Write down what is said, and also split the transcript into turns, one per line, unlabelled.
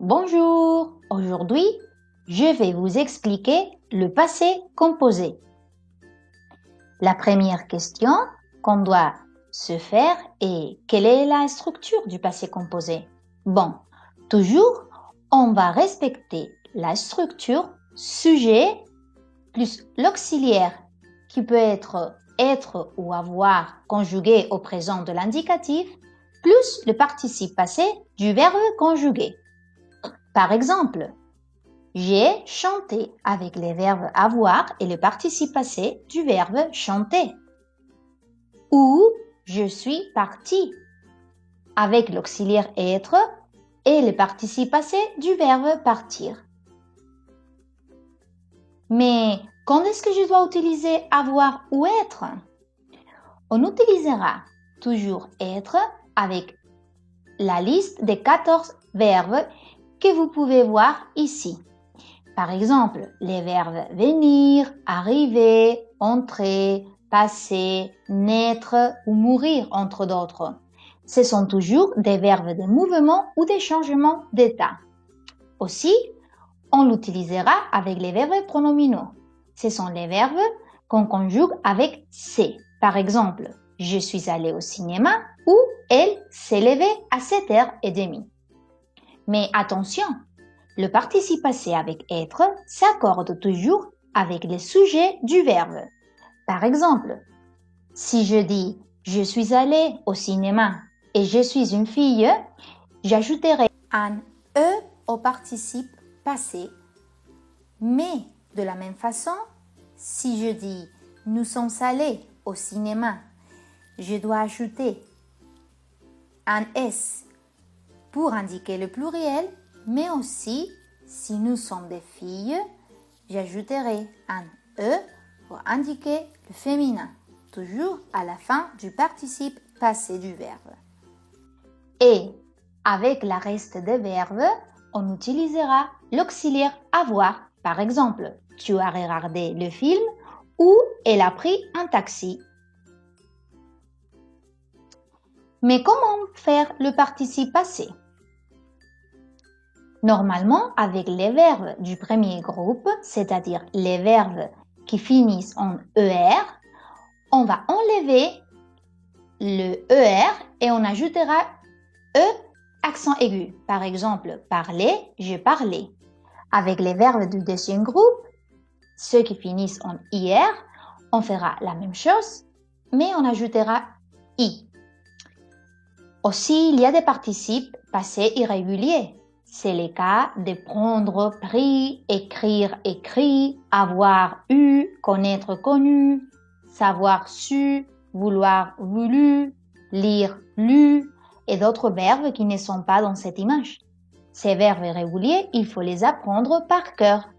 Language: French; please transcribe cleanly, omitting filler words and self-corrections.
Bonjour, aujourd'hui, je vais vous expliquer le passé composé. La première question qu'on doit se faire est quelle est la structure du passé composé? Bon, toujours, on va respecter la structure sujet plus l'auxiliaire qui peut être ou avoir conjugué au présent de l'indicatif plus le participe passé du verbe conjugué. Par exemple, j'ai chanté avec les verbes avoir et le participe passé du verbe chanter. Ou je suis parti avec l'auxiliaire être et le participe passé du verbe partir. Mais quand est-ce que je dois utiliser avoir ou être? On utilisera toujours être avec la liste des 14 verbes que vous pouvez voir ici. Par exemple, les verbes venir, arriver, entrer, passer, naître ou mourir, entre d'autres. Ce sont toujours des verbes de mouvement ou de changement d'état. Aussi, on l'utilisera avec les verbes pronominaux. Ce sont les verbes qu'on conjugue avec c'est. Par exemple, je suis allé au cinéma ou elle s'est levée à 7h30. Mais attention, le participe passé avec être s'accorde toujours avec les sujets du verbe. Par exemple, si je dis je suis allé au cinéma et je suis une fille, j'ajouterai un e au participe passé. Mais de la même façon, si je dis nous sommes allés au cinéma, je dois ajouter un s pour indiquer le pluriel, mais aussi si nous sommes des filles, j'ajouterai un e pour indiquer le féminin, toujours à la fin du participe passé du verbe. Et avec la reste des verbes, on utilisera l'auxiliaire avoir. Par exemple, tu as regardé le film ou elle a pris un taxi. Mais comment faire le participe passé? Normalement, avec les verbes du premier groupe, c'est-à-dire les verbes qui finissent en ER, on va enlever le ER et on ajoutera E accent aigu. Par exemple, parler, je parlais. Avec les verbes du deuxième groupe, ceux qui finissent en IR, on fera la même chose, mais on ajoutera I. Aussi, il y a des participes passés irréguliers. C'est le cas de prendre, pris, écrire, écrit, avoir eu, connaître, connu, savoir su, vouloir, voulu, lire, lu, et d'autres verbes qui ne sont pas dans cette image. Ces verbes irréguliers, il faut les apprendre par cœur.